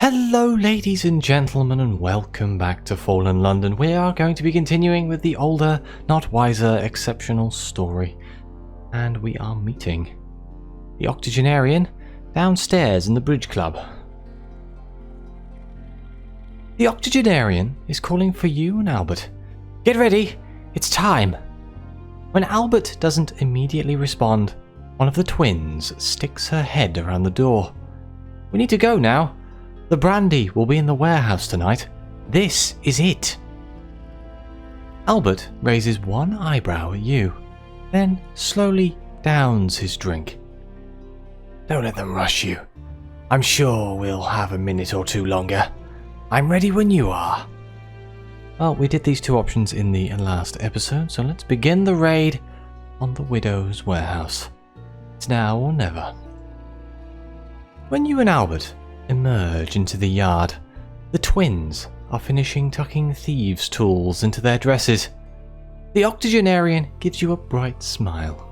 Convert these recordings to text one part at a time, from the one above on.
Hello ladies and gentlemen, and welcome back to Fallen London. We are going to be continuing with the older, not wiser, exceptional story. And we are meeting the octogenarian downstairs in the bridge club. The octogenarian is calling for you and Albert. Get ready, it's time. When Albert doesn't immediately respond, one of the twins sticks her head around the door. We need to go now. The brandy will be in the warehouse tonight. This is it. Albert raises one eyebrow at you, then slowly downs his drink. Don't let them rush you. I'm sure we'll have a minute or two longer. I'm ready when you are. Well, we did these two options in the last episode, so let's begin the raid on the widow's warehouse. It's now or never. When you and Albert emerge into the yard, the twins are finishing tucking thieves' tools into their dresses. The octogenarian gives you a bright smile.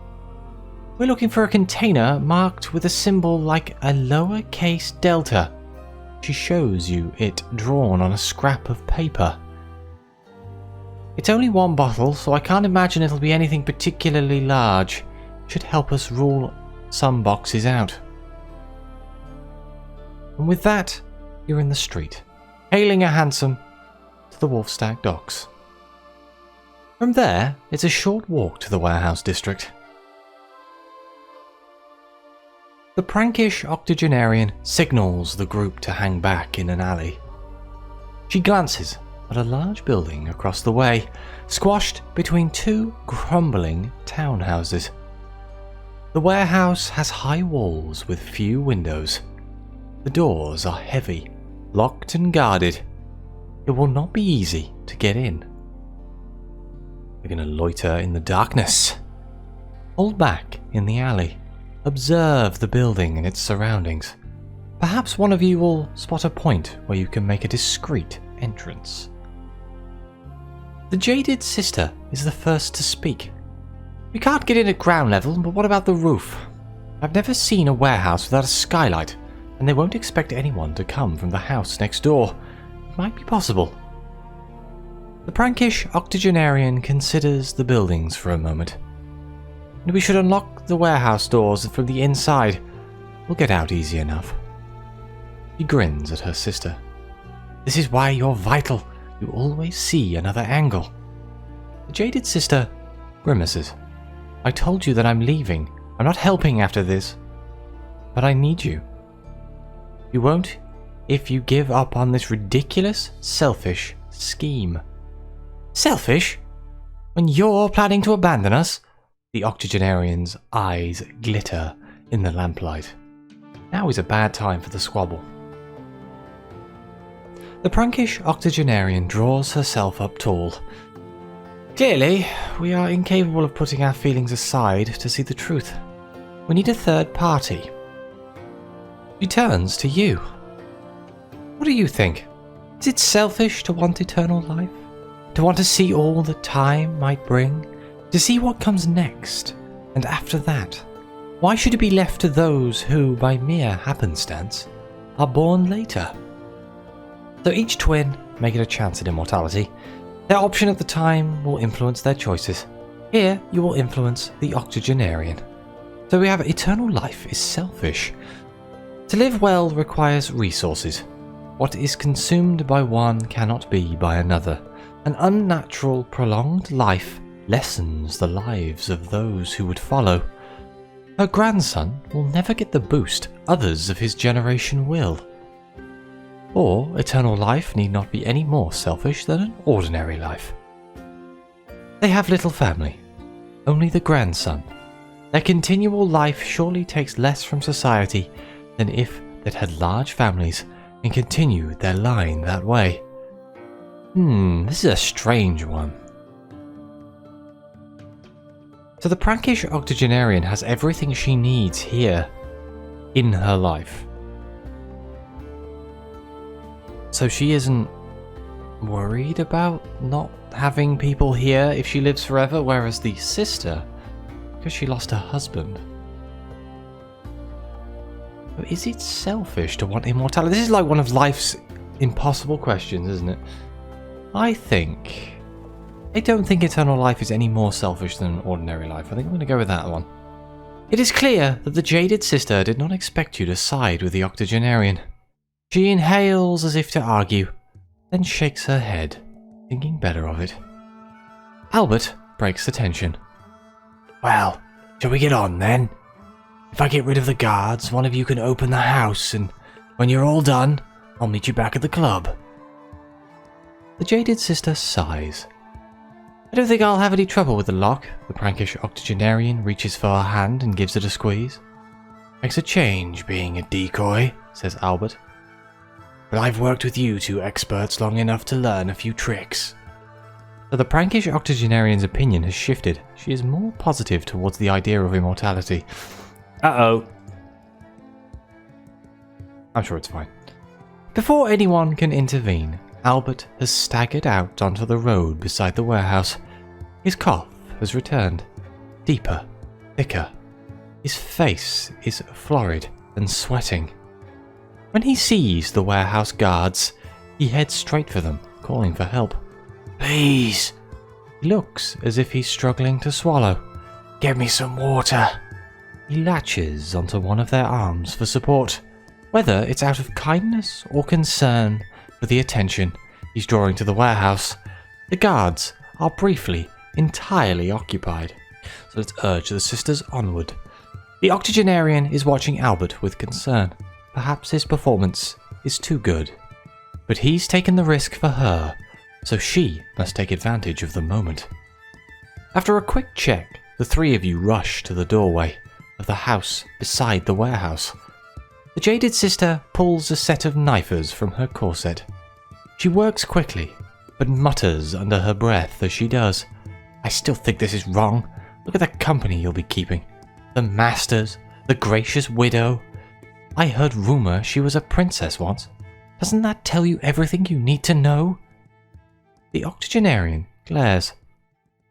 We're looking for a container marked with a symbol like a lowercase delta. She shows you it drawn on a scrap of paper. It's only one bottle, so I can't imagine it'll be anything particularly large. Should help us rule some boxes out. And with that, you're in the street, hailing a hansom to the Wolfstag docks. From there, it's a short walk to the warehouse district. The prankish octogenarian signals the group to hang back in an alley. She glances at a large building across the way, squashed between two crumbling townhouses. The warehouse has high walls with few windows. The doors are heavy, locked and guarded. It will not be easy to get in. We're going to loiter in the darkness. Hold back in the alley. Observe the building and its surroundings. Perhaps one of you will spot a point where you can make a discreet entrance. The jaded sister is the first to speak. We can't get in at ground level, but what about the roof? I've never seen a warehouse without a skylight, and they won't expect anyone to come from the house next door. It might be possible. The prankish octogenarian considers the buildings for a moment. And we should unlock the warehouse doors from the inside. We'll get out easy enough. She grins at her sister. This is why you're vital. You always see another angle. The jaded sister grimaces. I told you that I'm leaving. I'm not helping after this. But I need you. You won't if you give up on this ridiculous, selfish scheme. Selfish? When you're planning to abandon us? The octogenarian's eyes glitter in the lamplight. Now is a bad time for the squabble. The prankish octogenarian draws herself up tall. Clearly, we are incapable of putting our feelings aside to see the truth. We need a third party. She turns to you. What do you think? Is it selfish to want eternal life? To want to see all that time might bring? To see what comes next? And after that? Why should it be left to those who, by mere happenstance, are born later? So each twin may get a chance at immortality. Their option at the time will influence their choices. Here, you will influence the octogenarian. So we have eternal life is selfish. To live well requires resources. What is consumed by one cannot be by another. An unnatural, prolonged life lessens the lives of those who would follow. Her grandson will never get the boost others of his generation will. Or eternal life need not be any more selfish than an ordinary life. They have little family, only the grandson. Their continual life surely takes less from society than if they'd had large families and continued their line that way. This is a strange one. So the prankish octogenarian has everything she needs here, in her life. So she isn't worried about not having people here if she lives forever, whereas the sister, because she lost her husband, Is it selfish to want immortality? This is like one of life's impossible questions, isn't it? I don't think eternal life is any more selfish than ordinary life. I think I'm going to go with that one. It is clear that the jaded sister did not expect you to side with the octogenarian. She inhales as if to argue, then shakes her head, thinking better of it. Albert breaks the tension. Well, shall we get on then? If I get rid of the guards, one of you can open the house, and when you're all done, I'll meet you back at the club. The jaded sister sighs. I don't think I'll have any trouble with the lock. The prankish octogenarian reaches for her hand and gives it a squeeze. Makes a change being a decoy, says Albert. But I've worked with you two experts long enough to learn a few tricks. So the prankish octogenarian's opinion has shifted. She is more positive towards the idea of immortality. Uh-oh. I'm sure it's fine. Before anyone can intervene, Albert has staggered out onto the road beside the warehouse. His cough has returned. Deeper, thicker. His face is florid and sweating. When he sees the warehouse guards, he heads straight for them, calling for help. Please. He looks as if he's struggling to swallow. Get me some water. He latches onto one of their arms for support, whether it's out of kindness or concern for the attention he's drawing to the warehouse. The guards are briefly entirely occupied, so let's urge the sisters onward. The octogenarian is watching Albert with concern. Perhaps his performance is too good, but he's taken the risk for her, so she must take advantage of the moment. After a quick check, the three of you rush to the doorway of the house beside the warehouse. The jaded sister pulls a set of knifers from her corset. She works quickly, but mutters under her breath as she does. I still think this is wrong. Look at the company you'll be keeping. The masters, the gracious widow. I heard rumor she was a princess once. Doesn't that tell you everything you need to know? The octogenarian glares.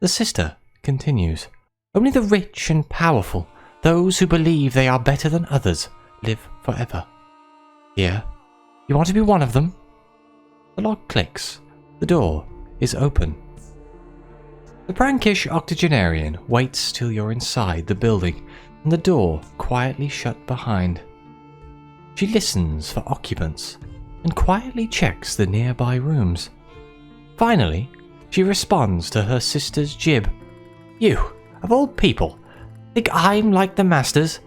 The sister continues. Only the rich and powerful, those who believe they are better than others, live forever. Here, you want to be one of them? The lock clicks. The door is open. The prankish octogenarian waits till you're inside the building and the door quietly shut behind. She listens for occupants and quietly checks the nearby rooms. Finally, she responds to her sister's jib. You, of all people, think I'm like the masters?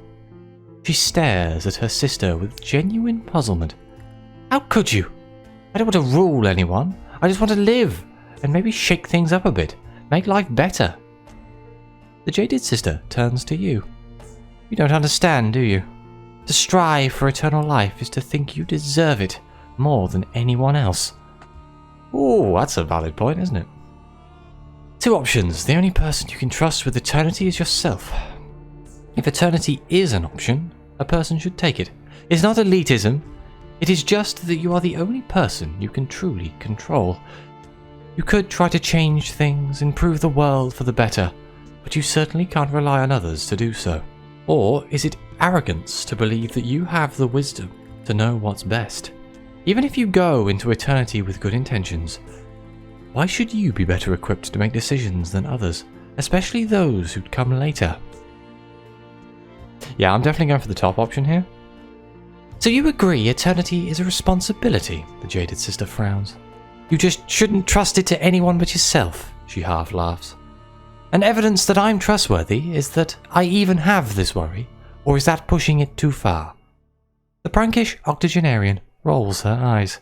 She stares at her sister with genuine puzzlement. How could you? I don't want to rule anyone. I just want to live and maybe shake things up a bit, make life better. The jaded sister turns to you. You don't understand, do you? To strive for eternal life is to think you deserve it more than anyone else. Ooh, that's a valid point, isn't it? Two options. The only person you can trust with eternity is yourself. If eternity is an option, a person should take it. It's not elitism. It is just that you are the only person you can truly control. You could try to change things, improve the world for the better, but you certainly can't rely on others to do so. Or is it arrogance to believe that you have the wisdom to know what's best? Even if you go into eternity with good intentions, why should you be better equipped to make decisions than others, especially those who'd come later? Yeah, I'm definitely going for the top option here. So you agree eternity is a responsibility? The jaded sister frowns. You just shouldn't trust it to anyone but yourself, she half laughs. And evidence that I'm trustworthy is that I even have this worry, or is that pushing it too far? The prankish octogenarian rolls her eyes.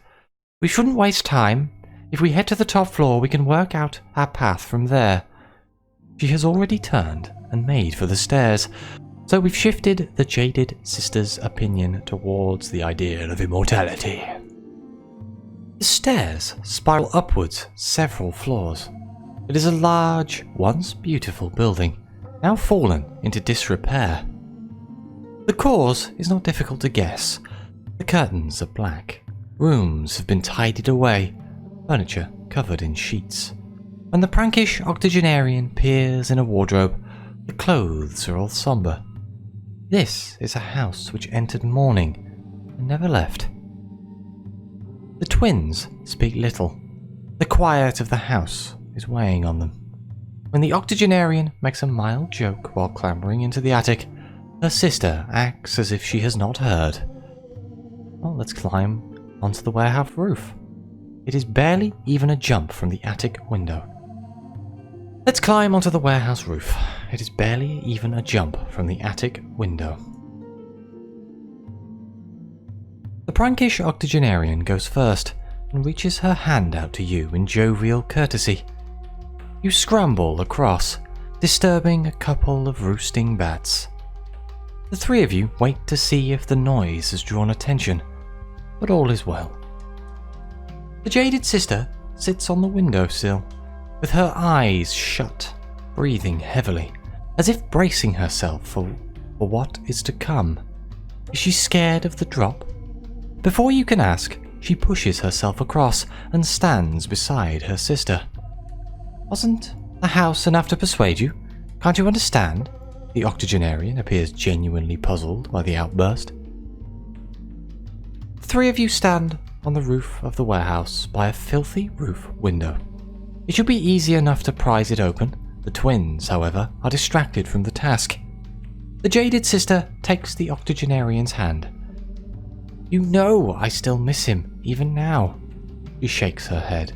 We shouldn't waste time. If we head to the top floor, we can work out our path from there. She has already turned and made for the stairs, so we've shifted the jaded sister's opinion towards the idea of immortality. The stairs spiral upwards several floors. It is a large, once beautiful building, now fallen into disrepair. The cause is not difficult to guess. The curtains are black. Rooms have been tidied away, furniture covered in sheets. When the prankish octogenarian peers in a wardrobe, the clothes are all somber. This is a house which entered mourning and never left. The twins speak little. The quiet of the house is weighing on them. When the octogenarian makes a mild joke while clambering into the attic, her sister acts as if she has not heard. Well, let's climb onto the warehouse roof. It is barely even a jump from the attic window. Let's climb onto the warehouse roof. It is barely even a jump from the attic window. The prankish octogenarian goes first and reaches her hand out to you in jovial courtesy. You scramble across, disturbing a couple of roosting bats. The three of you wait to see if the noise has drawn attention, but all is well. The jaded sister sits on the windowsill, with her eyes shut, breathing heavily, as if bracing herself for what is to come. Is she scared of the drop? Before you can ask, she pushes herself across and stands beside her sister. Wasn't the house enough to persuade you? Can't you understand? The octogenarian appears genuinely puzzled by the outburst. The three of you stand on the roof of the warehouse by a filthy roof window. It should be easy enough to prise it open. The twins, however, are distracted from the task. The jaded sister takes the octogenarian's hand. You know I still miss him, even now. She shakes her head.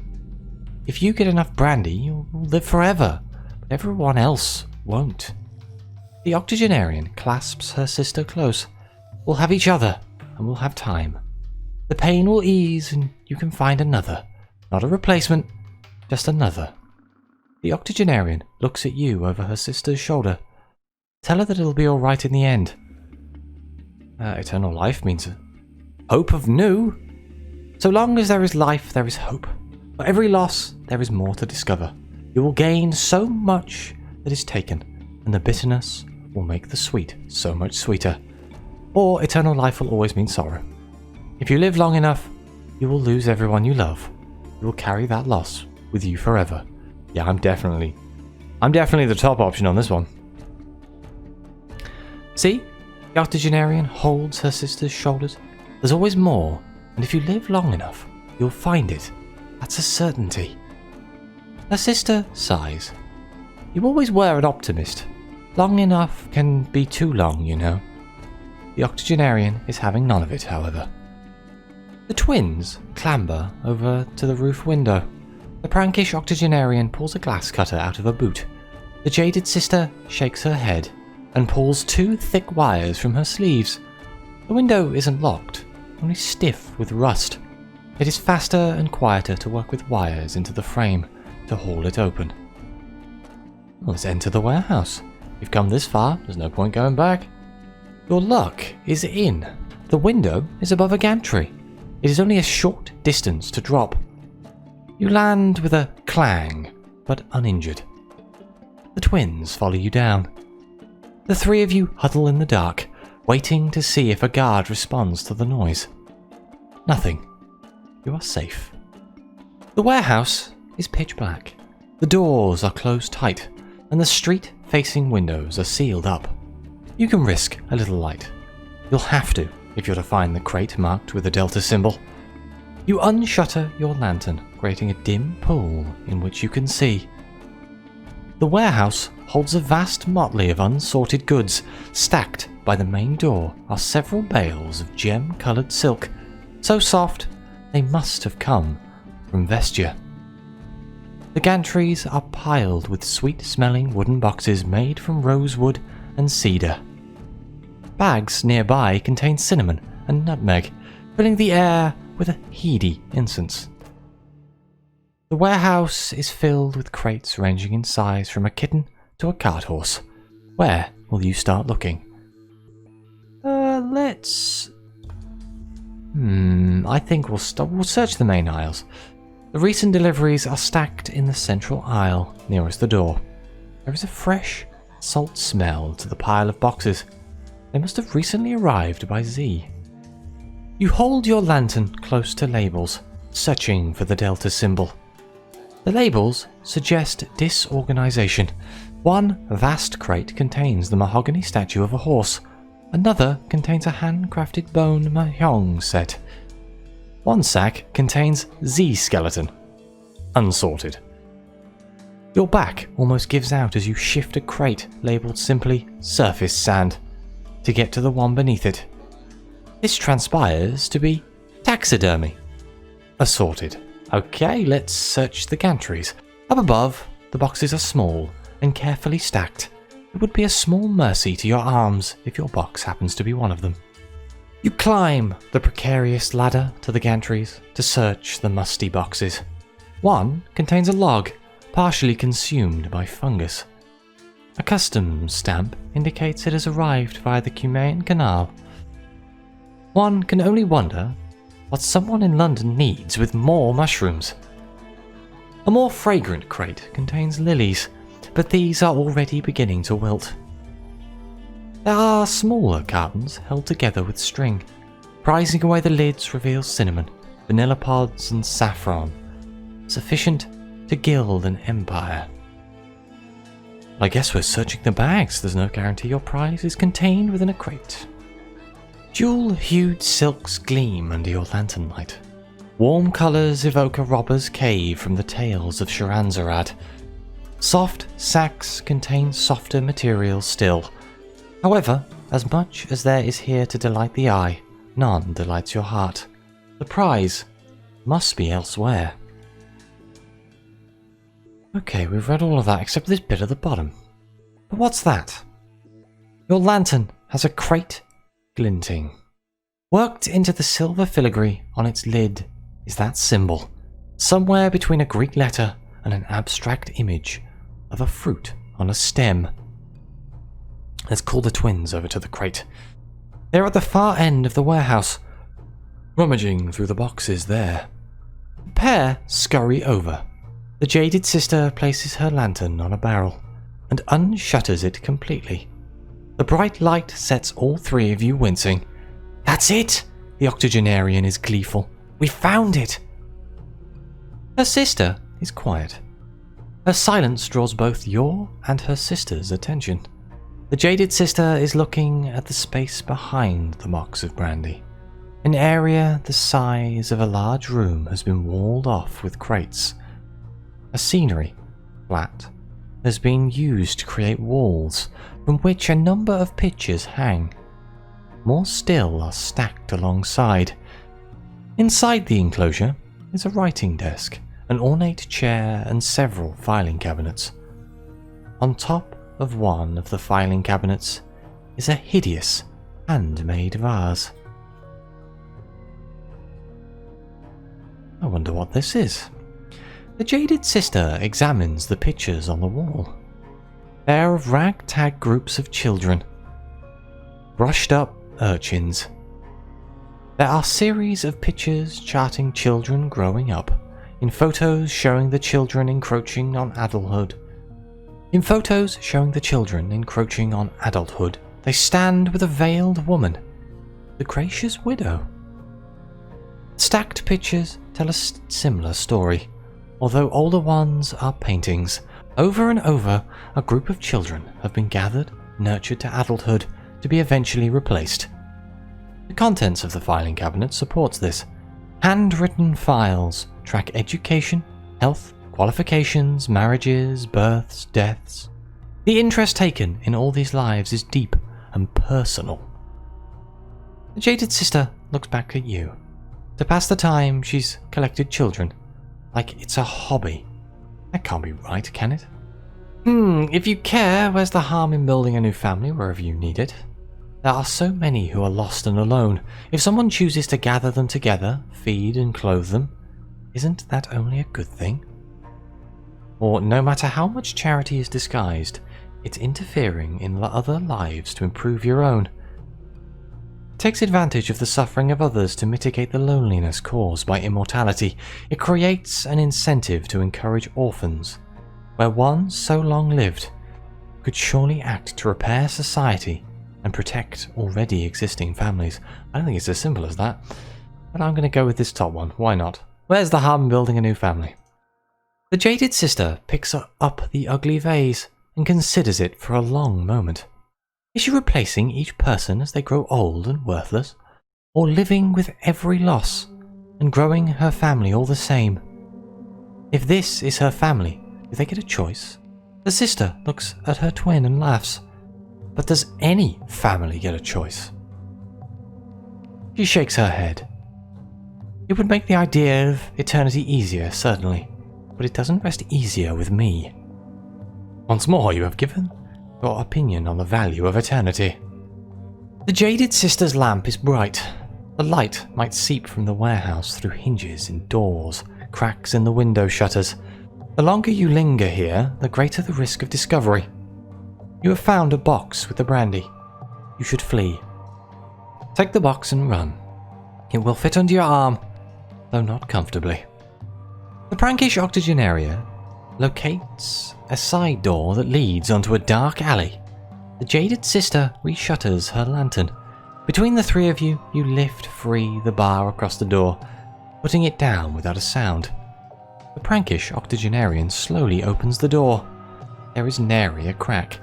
If you get enough brandy, you'll live forever, but everyone else won't. The octogenarian clasps her sister close. We'll have each other, and we'll have time. The pain will ease, and you can find another. Not a replacement, just another. The octogenarian looks at you over her sister's shoulder. Tell her that it'll be alright in the end. Eternal life means hope of new. So long as there is life, there is hope. For every loss, there is more to discover. You will gain so much that is taken, and the bitterness will make the sweet so much sweeter. Or eternal life will always mean sorrow. If you live long enough, you will lose everyone you love. You will carry that loss with you forever. Yeah, I'm definitely the top option on this one. See? The octogenarian holds her sister's shoulders. There's always more, and if you live long enough, you'll find it. That's a certainty. Her sister sighs. You always were an optimist. Long enough can be too long, you know. The octogenarian is having none of it, however. The twins clamber over to the roof window. The prankish octogenarian pulls a glass cutter out of a boot. The jaded sister shakes her head and pulls two thick wires from her sleeves. The window isn't locked, only stiff with rust. It is faster and quieter to work with wires into the frame to haul it open. Let's enter the warehouse. You've come this far, there's no point going back. Your luck is in. The window is above a gantry. It is only a short distance to drop. You land with a clang, but uninjured. The twins follow you down. The three of you huddle in the dark, waiting to see if a guard responds to the noise. Nothing. You are safe. The warehouse is pitch black. The doors are closed tight, and the street-facing windows are sealed up. You can risk a little light. You'll have to if you're to find the crate marked with a delta symbol. You unshutter your lantern, creating a dim pool in which you can see. The warehouse holds a vast motley of unsorted goods. Stacked by the main door are several bales of gem-coloured silk, so soft they must have come from Vestia. The gantries are piled with sweet-smelling wooden boxes made from rosewood and cedar. Bags nearby contain cinnamon and nutmeg, filling the air with a heady incense. The warehouse is filled with crates ranging in size from a kitten to a cart horse. Where will you start looking? I think we'll search the main aisles. The recent deliveries are stacked in the central aisle nearest the door. There is a fresh, salt smell to the pile of boxes. They must have recently arrived by Z. You hold your lantern close to labels, searching for the delta symbol. The labels suggest disorganization. One vast crate contains the mahogany statue of a horse. Another contains a handcrafted bone mahjong set. One sack contains Z-skeleton. Unsorted. Your back almost gives out as you shift a crate labelled simply surface sand to get to the one beneath it. This transpires to be taxidermy. Assorted. Okay, let's search the gantries. Up above, the boxes are small and carefully stacked. It would be a small mercy to your arms if your box happens to be one of them. You climb the precarious ladder to the gantries to search the musty boxes. One contains a log, partially consumed by fungus. A customs stamp indicates it has arrived via the Cumaean Canal. One can only wonder what someone in London needs with more mushrooms. A more fragrant crate contains lilies, but these are already beginning to wilt. There are smaller cartons held together with string. Prizing away the lids reveals cinnamon, vanilla pods and saffron, sufficient to gild an empire. I guess we're searching the bags. There's no guarantee your prize is contained within a crate. Jewel-hued silks gleam under your lantern light. Warm colours evoke a robber's cave from the tales of Sharanzarad. Soft sacks contain softer materials still. However, as much as there is here to delight the eye, none delights your heart. The prize must be elsewhere. Okay, we've read all of that except this bit at the bottom. But what's that? Your lantern has a crate glinting. Worked into the silver filigree on its lid is that symbol, somewhere between a Greek letter and an abstract image of a fruit on a stem. Let's call the twins over to the crate. They're at the far end of the warehouse, rummaging through the boxes there. The pair scurry over. The jaded sister places her lantern on a barrel and unshutters it completely. The bright light sets all three of you wincing. That's it! The octogenarian is gleeful. We found it! Her sister is quiet. Her silence draws both your and her sister's attention. The jaded sister is looking at the space behind the box of brandy. An area the size of a large room has been walled off with crates. A scenery, flat, has been used to create walls from which a number of pictures hang. More still are stacked alongside. Inside the enclosure is a writing desk, an ornate chair and several filing cabinets. On top of one of the filing cabinets is a hideous handmade vase. I wonder what this is. The jaded sister examines the pictures on the wall. They are of ragtag groups of children. Brushed up urchins. There are series of pictures charting children growing up, in photos showing the children encroaching on adulthood. They stand with a veiled woman, the gracious widow. Stacked pictures tell a similar story, although older ones are paintings. Over and over, a group of children have been gathered, nurtured to adulthood, to be eventually replaced. The contents of the filing cabinet supports this. Handwritten files track education, health, qualifications, marriages, births, deaths. The interest taken in all these lives is deep and personal. The jaded sister looks back at you. To pass the time, she's collected children, like it's a hobby. That can't be right, can it? If you care, where's the harm in building a new family wherever you need it? There are so many who are lost and alone. If someone chooses to gather them together, feed and clothe them, isn't that only a good thing? Or no matter how much charity is disguised, it's interfering in other lives to improve your own. It takes advantage of the suffering of others to mitigate the loneliness caused by immortality. It creates an incentive to encourage orphans, where one so long lived could surely act to repair society and protect already existing families. I don't think it's as simple as that, but I'm going to go with this top one. Why not? Where's the harm in building a new family? The jaded sister picks up the ugly vase and considers it for a long moment. Is she replacing each person as they grow old and worthless, or living with every loss and growing her family all the same? If this is her family, do they get a choice? The sister looks at her twin and laughs. But does any family get a choice? She shakes her head. It would make the idea of eternity easier, certainly, but it doesn't rest easier with me. Once more, you have given your opinion on the value of eternity. The jaded sister's lamp is bright. The light might seep from the warehouse through hinges in doors, cracks in the window shutters. The longer you linger here, the greater the risk of discovery. You have found a box with the brandy. You should flee. Take the box and run. It will fit under your arm, though not comfortably. The prankish octogenarian locates a side door that leads onto a dark alley. The jaded sister reshutters her lantern. Between the three of you, you lift free the bar across the door, putting it down without a sound. The prankish octogenarian slowly opens the door. There is nary a crack.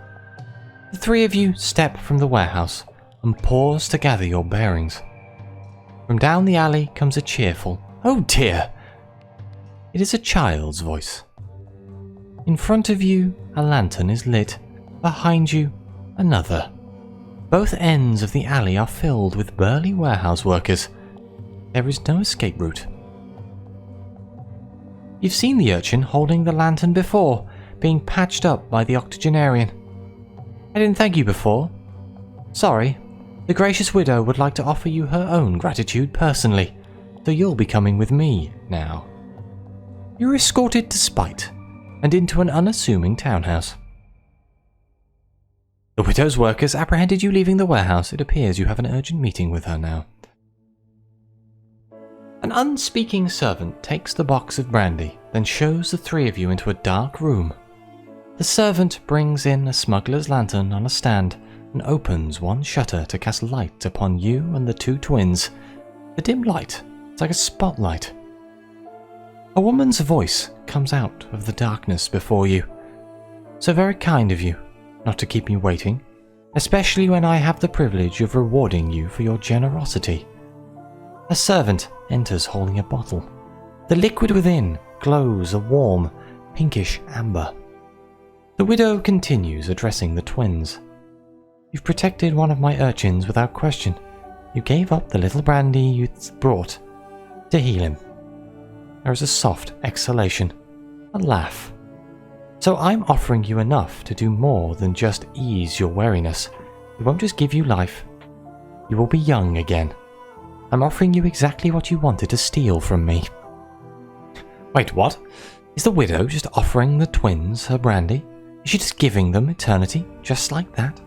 The three of you step from the warehouse and pause to gather your bearings. From down the alley comes a cheerful, "Oh dear!" It is a child's voice. In front of you, a lantern is lit. Behind you, another. Both ends of the alley are filled with burly warehouse workers. There is no escape route. You've seen the urchin holding the lantern before, being patched up by the octogenarian. I didn't thank you before. Sorry. The gracious widow would like to offer you her own gratitude personally, so you'll be coming with me now. You're escorted to Spite, and into an unassuming townhouse. The widow's workers apprehended you leaving the warehouse. It appears you have an urgent meeting with her now. An unspeaking servant takes the box of brandy, then shows the three of you into a dark room. The servant brings in a smuggler's lantern on a stand and opens one shutter to cast light upon you and the two twins. The dim light is like a spotlight. A woman's voice comes out of the darkness before you. So very kind of you not to keep me waiting, especially when I have the privilege of rewarding you for your generosity. A servant enters holding a bottle. The liquid within glows a warm, pinkish amber. The widow continues addressing the twins. You've protected one of my urchins without question. You gave up the little brandy you brought to heal him. There is a soft exhalation, a laugh. So I'm offering you enough to do more than just ease your weariness. It won't just give you life. You will be young again. I'm offering you exactly what you wanted to steal from me. Wait, what? Is the widow just offering the twins her brandy? Is she just giving them eternity, just like that?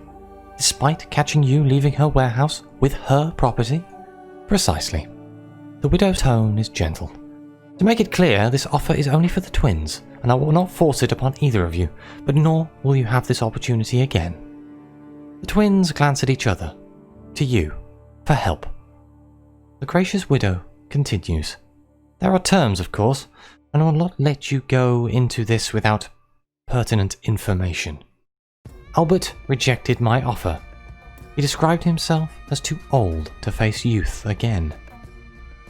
Despite catching you leaving her warehouse with her property? Precisely. The widow's tone is gentle. To make it clear, this offer is only for the twins, and I will not force it upon either of you, but nor will you have this opportunity again. The twins glance at each other, to you, for help. The gracious widow continues. There are terms, of course, and I will not let you go into this without pertinent information. Albert rejected my offer. He described himself as too old to face youth again.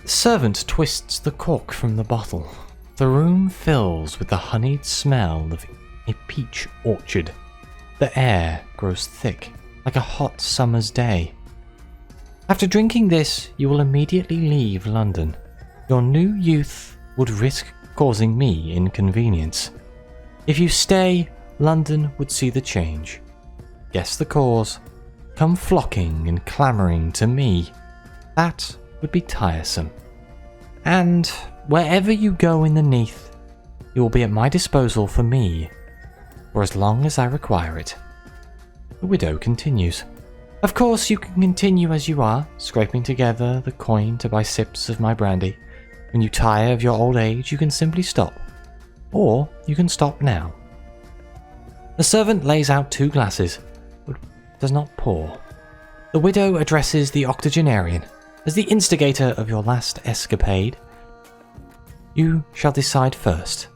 The servant twists the cork from the bottle. The room fills with the honeyed smell of a peach orchard. The air grows thick, like a hot summer's day. After drinking this, you will immediately leave London. Your new youth would risk causing me inconvenience. If you stay, London would see the change. Guess the cause. Come flocking and clamouring to me. That would be tiresome. And wherever you go in the Neath, you will be at my disposal for me, for as long as I require it. The widow continues. Of course, you can continue as you are, scraping together the coin to buy sips of my brandy. When you tire of your old age, you can simply stop. Or you can stop now. The servant lays out 2 glasses, but does not pour. The widow addresses the octogenarian. As the instigator of your last escapade, you shall decide first.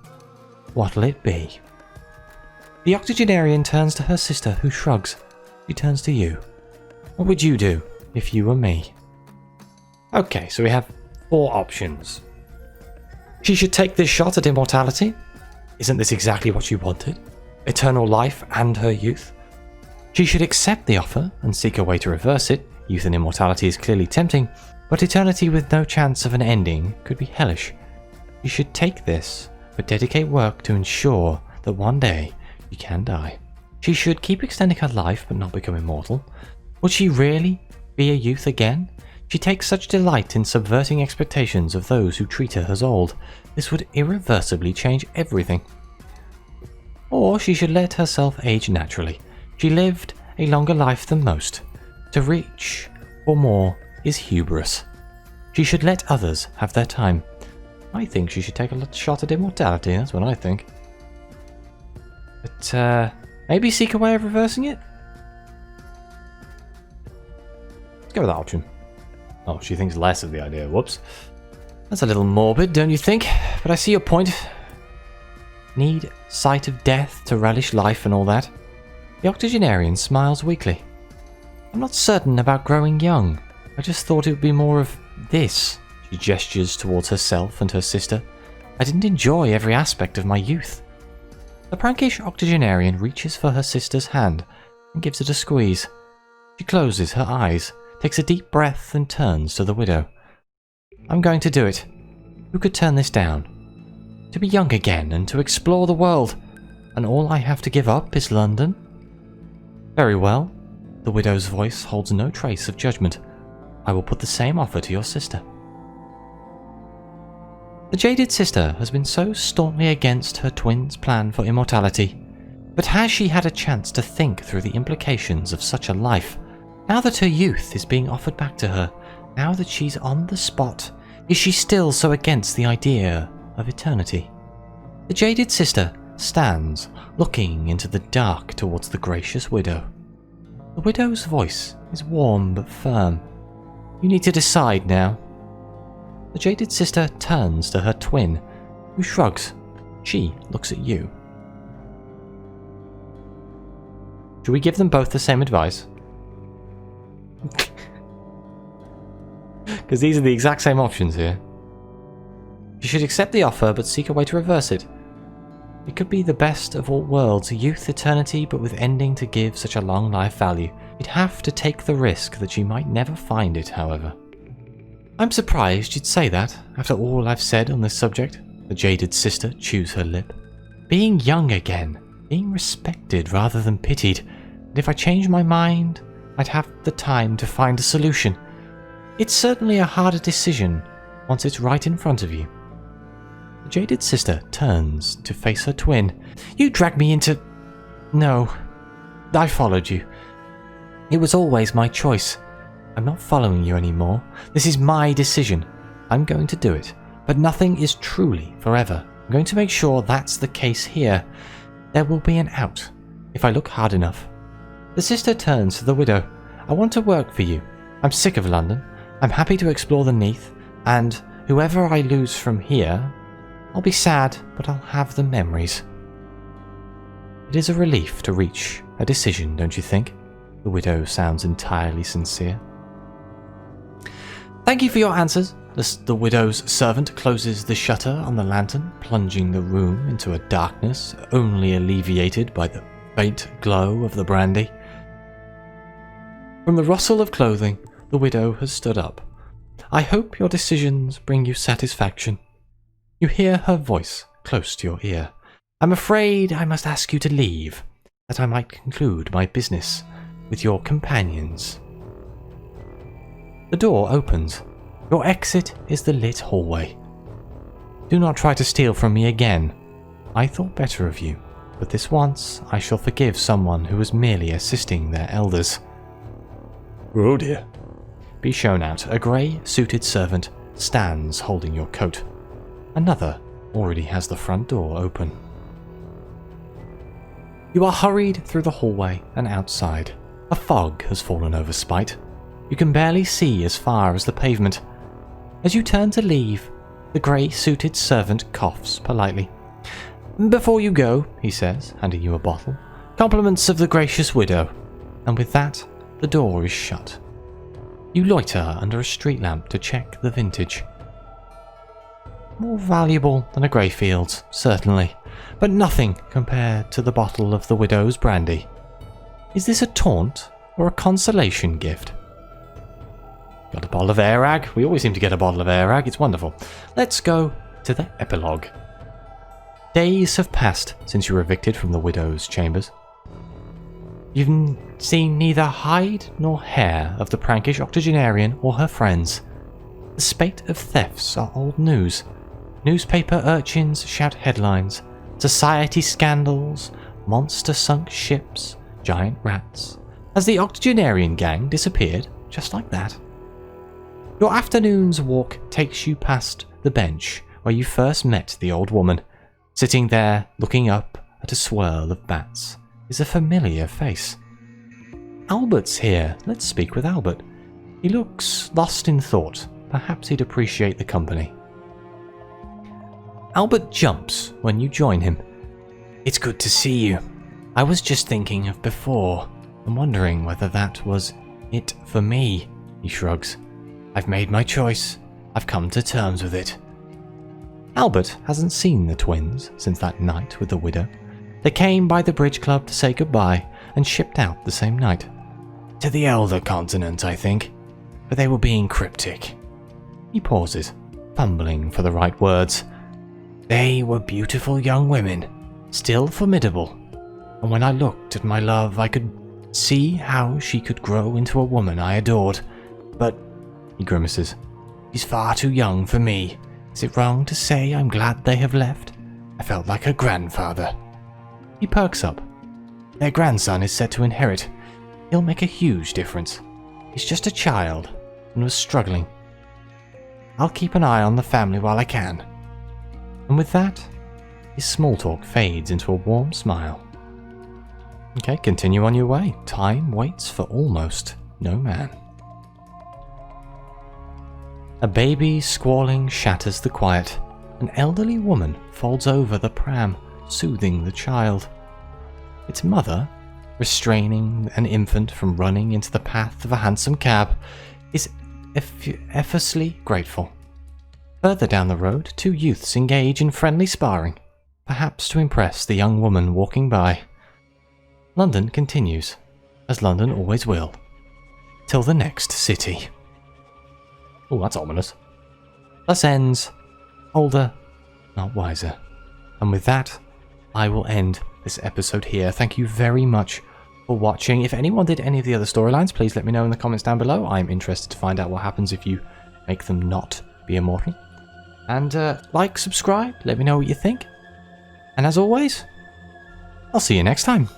What'll it be? The octogenarian turns to her sister, who shrugs. She turns to you. What would you do if you were me? Okay, so we have 4 options. She should take this shot at immortality. Isn't this exactly what she wanted? Eternal life and her youth. She should accept the offer and seek a way to reverse it. Youth and immortality is clearly tempting, but eternity with no chance of an ending could be hellish. She should take this, but dedicate work to ensure that one day she can die. She should keep extending her life but not become immortal. Would she really be a youth again? She takes such delight in subverting expectations of those who treat her as old. This would irreversibly change everything. Or she should let herself age naturally. She lived a longer life than most. To reach for more is hubris. She should let others have their time. I think she should take a shot at immortality, that's what I think. But maybe seek a way of reversing it? Let's go with that option. Oh, she thinks less of the idea, whoops. That's a little morbid, don't you think? But I see your point. Need sight of death to relish life and all that. The octogenarian smiles weakly. I'm not certain about growing young. I just thought it would be more of this. She gestures towards herself and her sister. I didn't enjoy every aspect of my youth. The prankish octogenarian reaches for her sister's hand and gives it a squeeze. She closes her eyes, takes a deep breath and turns to the widow. I'm going to do it. Who could turn this down? To be young again and to explore the world. And all I have to give up is London? Very well. The widow's voice holds no trace of judgment. I will put the same offer to your sister. The jaded sister has been so staunchly against her twin's plan for immortality, but has she had a chance to think through the implications of such a life? Now that her youth is being offered back to her, now that she's on the spot, is she still so against the idea of eternity? The jaded sister stands, looking into the dark towards the gracious widow. The widow's voice is warm but firm. You need to decide now. The jaded sister turns to her twin, who shrugs. She looks at you. Should we give them both the same advice? Because these are the exact same options here. You should accept the offer but seek a way to reverse it. It could be the best of all worlds, youth, eternity, but with ending to give such a long life value. You'd have to take the risk that you might never find it, however. I'm surprised you'd say that, after all I've said on this subject. The jaded sister chews her lip. Being young again, being respected rather than pitied, and if I change my mind, I'd have the time to find a solution. It's certainly a harder decision once it's right in front of you. The jaded sister turns to face her twin. You dragged me into... No, I followed you. It was always my choice. I'm not following you anymore. This is my decision. I'm going to do it. But nothing is truly forever. I'm going to make sure that's the case here. There will be an out, if I look hard enough. The sister turns to the widow. I want to work for you. I'm sick of London. I'm happy to explore the Neath, and whoever I lose from here, I'll be sad, but I'll have the memories. It is a relief to reach a decision, don't you think? The widow sounds entirely sincere. Thank you for your answers. The widow's servant closes the shutter on the lantern, plunging the room into a darkness only alleviated by the faint glow of the brandy. From the rustle of clothing, the widow has stood up. I hope your decisions bring you satisfaction. You hear her voice close to your ear. I'm afraid I must ask you to leave, that I might conclude my business with your companions. The door opens. Your exit is the lit hallway. Do not try to steal from me again. I thought better of you, but this once I shall forgive someone who was merely assisting their elders. Oh dear. Be shown out. A grey-suited servant stands holding your coat. Another already has the front door open. You are hurried through the hallway and outside. A fog has fallen over Spite. You can barely see as far as the pavement. As you turn to leave, the grey-suited servant coughs politely. Before you go, he says, handing you a bottle. Compliments of the gracious widow. and with that, the door is shut. You loiter under a street lamp to check the vintage. More valuable than a Greyfield's, certainly, but nothing compared to the bottle of the widow's brandy. Is this a taunt or a consolation gift? Got a bottle of air-ag? We always seem to get a bottle of air-ag, it's wonderful. Let's go to the epilogue. Days have passed since you were evicted from the widow's chambers. You've seen neither hide nor hair of the prankish octogenarian or her friends. The spate of thefts are old news. Newspaper urchins shout headlines. Society scandals, monster-sunk ships, giant rats. Has the octogenarian gang disappeared just like that? Your afternoon's walk takes you past the bench where you first met the old woman. Sitting there, looking up at a swirl of bats, is a familiar face. Albert's here. Let's speak with Albert. He looks lost in thought. Perhaps he'd appreciate the company. Albert jumps when you join him. It's good to see you. I was just thinking of before and wondering whether that was it for me, he shrugs. I've made my choice. I've come to terms with it. Albert hasn't seen the twins since that night with the widow. They came by the bridge club to say goodbye and shipped out the same night. To the elder continent, I think, but they were being cryptic. He pauses, fumbling for the right words. They were beautiful young women, still formidable, and when I looked at my love I could see how she could grow into a woman I adored. But, he grimaces, she's far too young for me. Is it wrong to say I'm glad they have left? I felt like her grandfather. He perks up. Their grandson is set to inherit. He'll make a huge difference. He's just a child and was struggling. I'll keep an eye on the family while I can. And with that, his small talk fades into a warm smile. Okay, continue on your way. Time waits for almost no man. A baby squalling shatters the quiet. An elderly woman folds over the pram, soothing the child. Its mother, restraining an infant from running into the path of a hansom cab, is effortlessly grateful. Further down the road, two youths engage in friendly sparring, perhaps to impress the young woman walking by. London continues, as London always will, till the next city. Oh, that's ominous. Thus ends Older, Not Wiser. And with that, I will end this episode here. Thank you very much for watching. If anyone did any of the other storylines, please let me know in the comments down below. I'm interested to find out what happens if you make them not be immortal. And like, subscribe, let me know what you think. And as always, I'll see you next time.